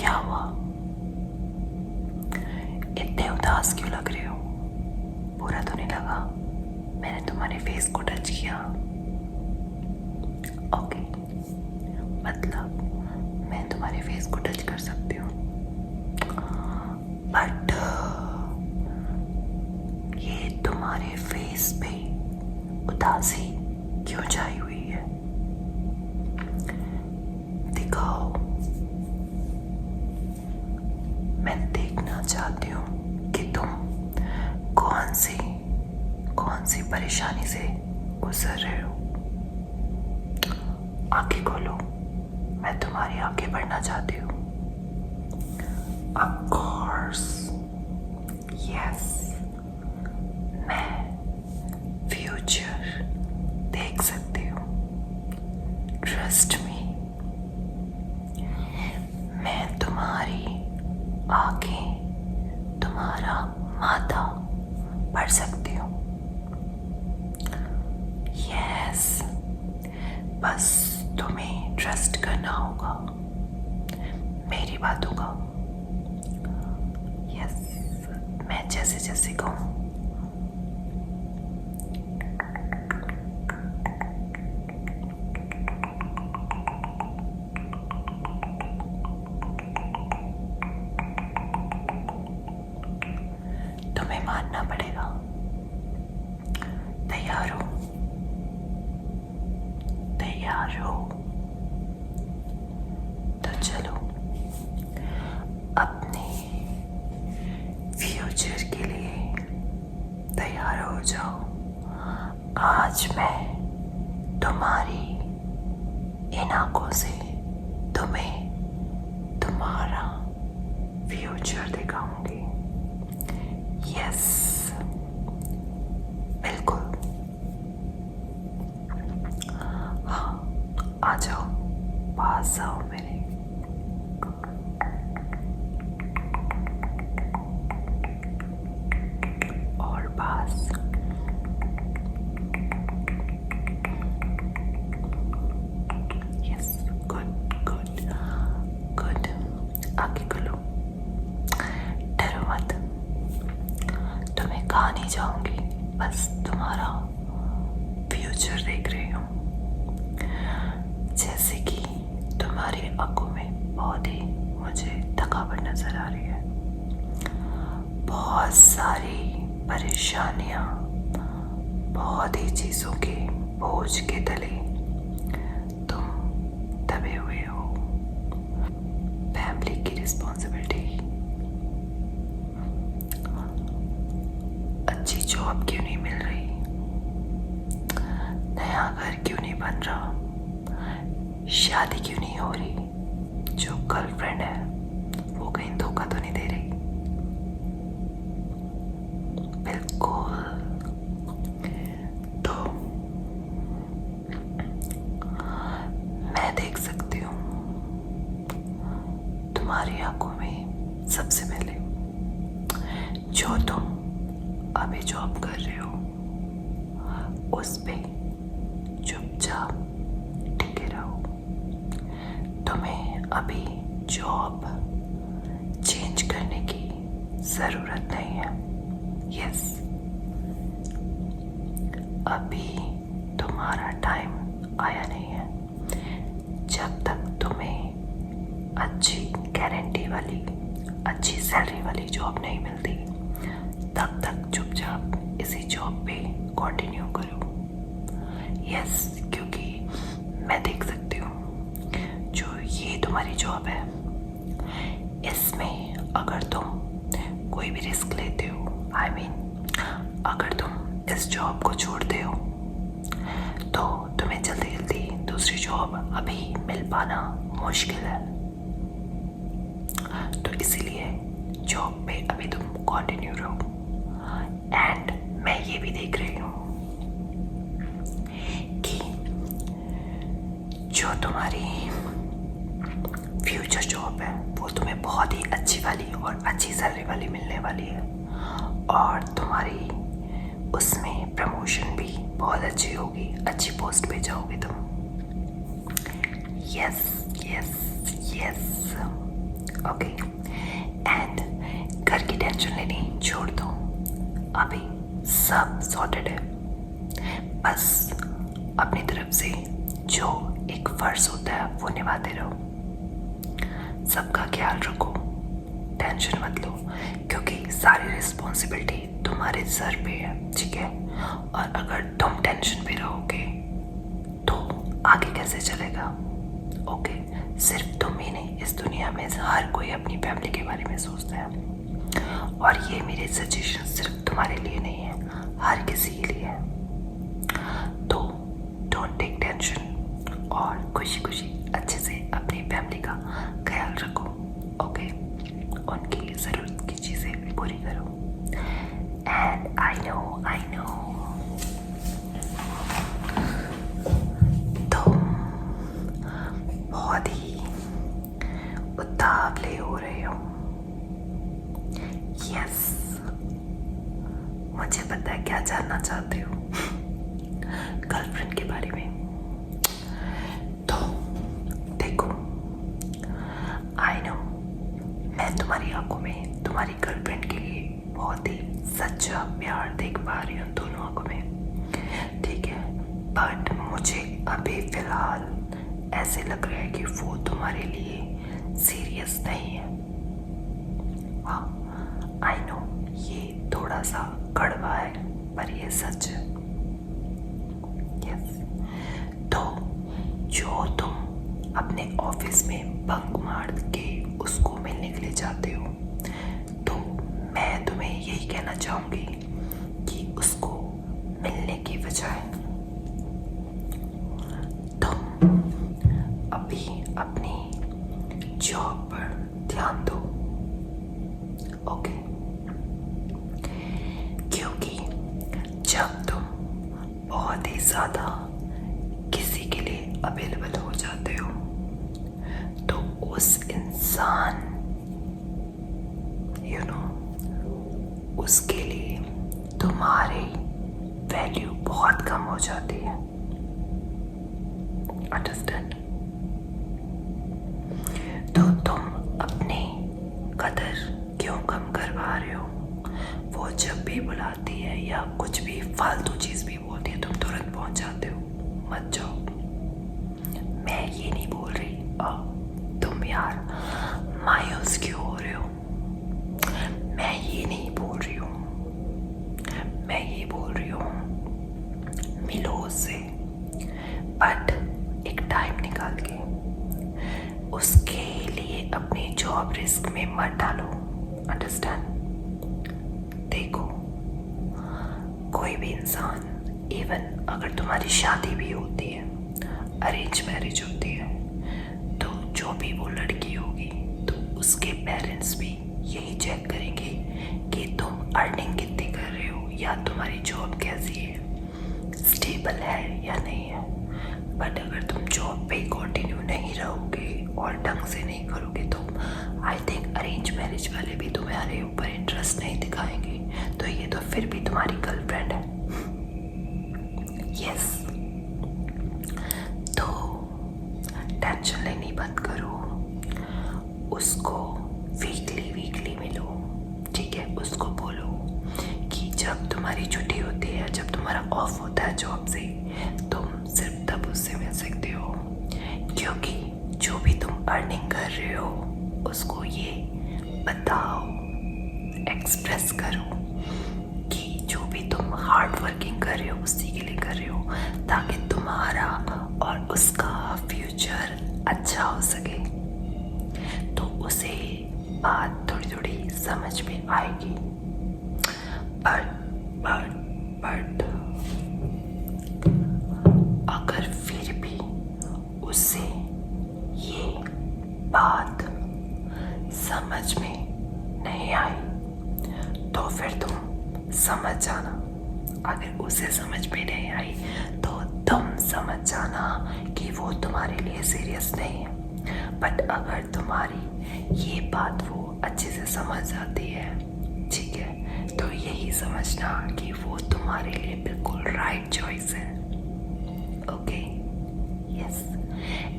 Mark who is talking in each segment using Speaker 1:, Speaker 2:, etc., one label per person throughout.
Speaker 1: क्या हुआ? इतने उदास क्यों लग रहे हो? बुरा तो नहीं लगा मैंने तुम्हारे फेस को टच किया? ओके, मतलब मैं तुम्हारे फेस को टच कर सकती हूँ, बट ये तुम्हारे फेस पे उदासी क्यों छाई हुई है? दिखाओ, मैं देखना चाहती हूँ कि तुम कौन सी परेशानी से गुजर रहे हो। आंखें खोलो, मैं तुम्हारी आंखें पढ़ना चाहती हूँ। Of course, yes, मैं फ्यूचर देख सकती हूँ। ट्रस्ट मी, मैं तुम्हारी आंखें, तुम्हारा माथा पढ़ सकती हूँ। यस, बस तुम्हें ट्रस्ट करना होगा मेरी बातों का। यस, मैं जैसे जैसे कहूँ तुम्हें मानना पड़ेगा। तैयार हो? तैयार हो तो चलो अपने फ्यूचर के लिए तैयार हो जाओ। आज मैं तुम्हारी इन आंखों से तुम्हें तुम्हारा फ्यूचर दिखाऊंगी। यस, बिल्कुल। हाँ, आ जाओ, पास आओ मेरे। और पास। Yes, good good good. आगे खोलो, डरो मत, तुम्हें कहाँ नहीं जाऊंगी, बस तुम्हारा फ्यूचर देख रही हूँ। जैसे कि तुम्हारी आंखों में बहुत ही मुझे थकावट नजर आ रही है, बहुत सारी परेशानियाँ, बहुत ही चीज़ों के बोझ के तले तुम दबे हुए हो। फैमिली की रिस्पॉन्सिबिलिटी, अच्छी जॉब क्यों नहीं मिल रही, नया घर क्यों नहीं बन रहा, शादी क्यों नहीं हो रही, जो गर्लफ्रेंड है वो कहीं धोखा तो नहीं दे रही? बिल्कुल। तो मैं देख सकती हूँ तुम्हारी आंखों में सबसे पहले जो तुम अभी जॉब कर रहे हो उस पे चुपचाप टिके रहो। तुम्हें अभी जॉब चेंज करने की ज़रूरत नहीं है। यस, अभी तुम्हारा टाइम आया नहीं है। जब तक तुम्हें अच्छी गारंटी वाली, अच्छी सैलरी वाली जॉब नहीं मिलती, तब तक चुपचाप इसी जॉब पे कंटिन्यू करो। यस, क्योंकि मैं देख सकती हूँ जो ये तुम्हारी जॉब है, इसमें अगर तुम कोई भी रिस्क लेते हो, आई मीन अगर तुम इस जॉब को छोड़ते हो तो तुम्हें जल्दी जल्दी दूसरी जॉब अभी मिल पाना मुश्किल है। तो इसीलिए जॉब पे अभी तुम कंटिन्यू रहो। एंड मैं ये भी देख रही हूँ कि जो तुम्हारी फ्यूचर जॉब है वो तुम्हें बहुत ही अच्छी वाली और अच्छी सैलरी वाली मिलने वाली है, और तुम्हारी उसमें प्रमोशन भी बहुत अच्छी होगी, अच्छी पोस्ट पे जाओगे तुम। Yes yes yes, okay. And घर की टेंशन लेनी छोड़ दो, अभी सब सॉर्टेड है। बस अपनी तरफ से जो एक फर्ज होता है वो निभाते रहो, सबका ख्याल रखो, टेंशन मत लो, क्योंकि सारी रिस्पॉन्सिबिलिटी तुम्हारे सर पे है, ठीक है। और अगर तुम टेंशन पे रहोगे तो आगे कैसे चलेगा? ओके, सिर्फ तुम ही नहीं, इस दुनिया में हर कोई अपनी फैमिली के बारे में सोचता है। और ये मेरे सजेशन सिर्फ तुम्हारे लिए नहीं है, हर किसी के लिए है। तो डोंट टेक टेंशन और खुशी खुशी अच्छे से अपनी फैमिली का ख्याल रखो, ओके। उनकी ज़रूरत की चीज़ें पूरी करो। एंड आई नो तुम बहुत ही उतावले हो रहे हो। यस, मुझे पता है क्या जानना चाहते हो, गर्लफ्रेंड के बारे में। तो देखो, आई नो मैं तुम्हारी आंखों में तुम्हारी गर्लफ्रेंड के लिए बहुत ही सच्चा प्यार देख पा रही हूँ दोनों आंखों में, ठीक है। बट मुझे अभी फिलहाल ऐसे लग रहा है कि वो तुम्हारे लिए सीरियस नहीं है। हाँ, आई नो ये थोड़ा सा कड़वा है पर ये सच है। यस, तो जो तुम अपने ऑफिस में बंक मार के उसको मिलने के लिए जाते हो, तो मैं तुम्हें यही कहना चाहूँगी कि उसको मिलने की बजाय तुम अभी अपनी जॉब पर ध्यान दो, ओके। क्योंकि जब तुम बहुत ही ज़्यादा किसी के लिए अवेलेबल हो जाते हो तो उस इंसान उसके लिए तुम्हारी वैल्यू बहुत कम हो जाती है, अंडरस्टैंड। तो तुम अपनी कदर क्यों कम करवा रहे हो? वो जब भी बुलाती है या कुछ भी फालतू चीज़ भी बोलती है तुम तुरंत पहुंच जाते हो। मत जाओ, मैं ये नहीं बोल रही तुम यार मायूस क्यों हो रहे हो, मैं ये नहीं बोल रही हूँ। मैं ये बोल रही हूँ मिलो उससे, बट एक टाइम निकाल के। उसके लिए अपनी जॉब रिस्क में मत डालो, अंडरस्टैंड। देखो, कोई भी इंसान, इवन अगर तुम्हारी शादी भी होती है, अरेंज मैरिज होती है, तो जो भी वो लड़की होगी तो उसके पेरेंट्स भी यही चेक करेंगे कि तुम अर्निंग कितनी कर रहे हो या तुम्हारी जॉब कैसी है, स्टेबल है या नहीं है। बट अगर तुम जॉब पे कंटिन्यू नहीं रहोगे और ढंग से नहीं करोगे तो आई थिंक अरेंज मैरिज वाले भी तुम्हारे ऊपर इंटरेस्ट नहीं दिखाएंगे, तो ये तो फिर भी तुम्हारी गर्लफ्रेंड है। यस, तो टेंशन लेनी बंद करो, उसको वीकली मिलो, ठीक है। उसको बोलो कि जब तुम्हारी छुट्टी होती है, जब तुम्हारा ऑफ होता है जॉब से, तुम सिर्फ तब उससे मिल सकते हो, क्योंकि जो भी तुम अर्निंग कर रहे हो उसको ये बताओ, एक्सप्रेस करो कि जो भी तुम हार्ड वर्किंग कर रहे हो उसी के लिए कर रहे हो, ताकि तुम्हारा और उसका फ्यूचर अच्छा हो सके। तो उसे बात थोड़ी थोड़ी समझ में आएगी। बट अगर फिर भी उसे ये बात समझ में नहीं आई तो फिर तुम समझ जाना। अगर उसे समझ में नहीं आई तो तुम समझ जाना कि वो तुम्हारे लिए सीरियस नहीं है। बट अगर तुम्हारी ये बात वो अच्छे से समझ जाती है, ठीक है, तो यही समझना कि वो तुम्हारे लिए बिल्कुल राइट चॉइस है, ओके। यस,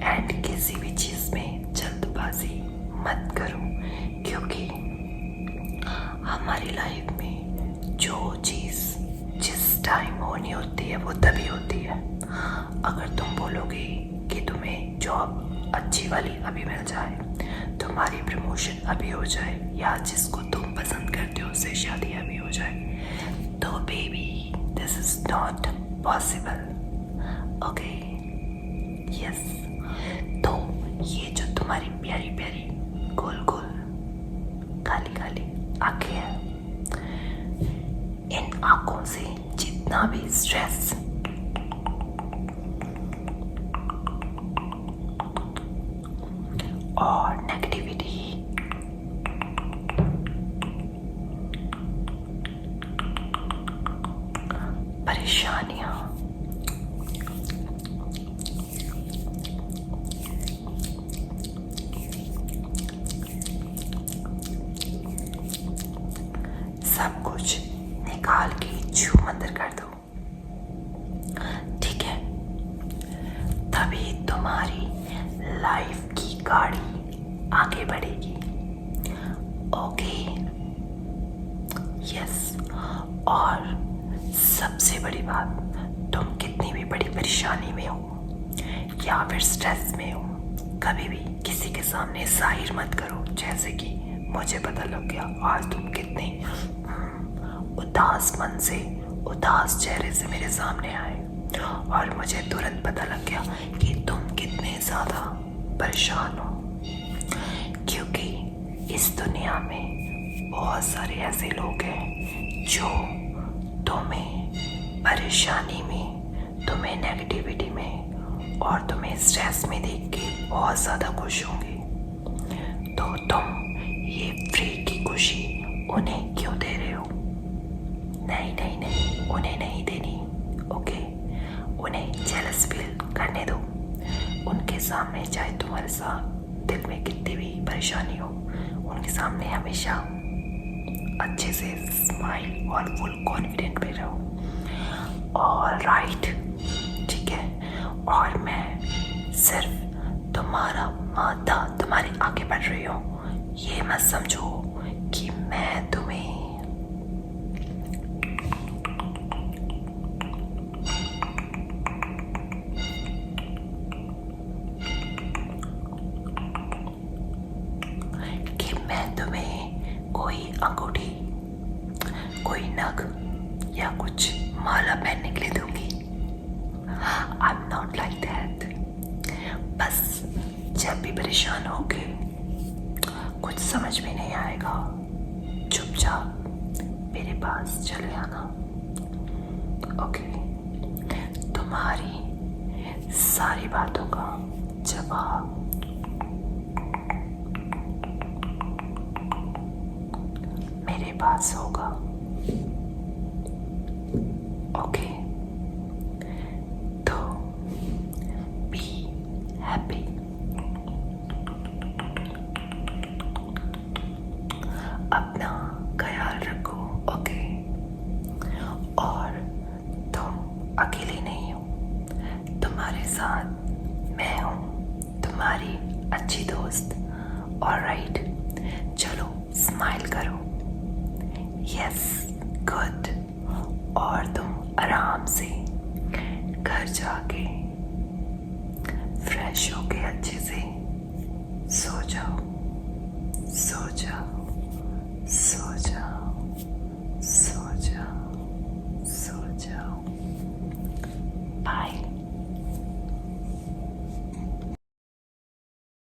Speaker 1: एंड किसी भी चीज़ में जल्दबाजी मत करो, क्योंकि हमारी लाइफ में जो चीज़ जिस टाइम होनी होती है वो तभी होती है। अगर तुम बोलोगे कि तुम्हें जॉब अच्छी वाली अभी मिल जाए, तुम्हारी प्रमोशन अभी हो जाए, या जिसको तुम पसंद करते हो उससे शादी अभी हो जाए, तो baby this is not possible. Okay, yes. तो ये जो तुम्हारी प्यारी प्यारी गोल गोल काली काली आंखें हैं, इन आंखों से जितना भी स्ट्रेस, और नेगेटिविटी, परेशानियां, सब कुछ निकाल के छू मंतर कर दो, ठीक है? तभी तुम्हारी लाइफ की गाड़ी आगे बढ़ेगी। Okay, yes. और सबसे बड़ी बात, तुम कितनी भी बड़ी परेशानी में हो या फिर स्ट्रेस में हो, कभी भी किसी के सामने जाहिर मत करो। जैसे कि मुझे पता लग गया आज तुम कितने उदास मन से, उदास चेहरे से मेरे सामने आए, और मुझे तुरंत पता लग गया कि तुम कितने ज़्यादा परेशान हो, क्योंकि इस दुनिया में बहुत सारे ऐसे लोग हैं जो तुम्हें परेशानी में, तुम्हें नेगेटिविटी में और तुम्हें स्ट्रेस में देख के बहुत ज़्यादा खुश होंगे। तो तुम ये फ्री की खुशी उन्हें क्यों दे रहे हो? नहीं नहीं नहीं, उन्हें नहीं देनी। ओके, उन्हें जेलस फील करने दो। उनके सामने चाहे तुम्हारे साथ दिल में कितनी भी परेशानी हो, उनके सामने हमेशा अच्छे से स्माइल और फुल कॉन्फिडेंट पे रहो। और राइट, ठीक है? और मैं सिर्फ तुम्हारा माथा तुम्हारे आगे बढ़ रही हूँ, ये मत समझो कि मैं तुम्हें कोई अंगूठी, कोई नग या कुछ माला पहनने के लिए दूंगी। I am not like that. बस जब भी परेशान होगे, कुछ समझ में नहीं आएगा, चुपचाप मेरे पास चले आना। ओके, तुम्हारी सारी बातों का जवाब मेरे पास होगा। ओके, तो बी हैप्पी। अपना ख्याल रखो। ओके, और तुम अकेले नहीं हो, तुम्हारे साथ मैं हूँ, तुम्हारी अच्छी दोस्त। ऑलराइट, चलो स्माइल करो। Yes, good. और तुम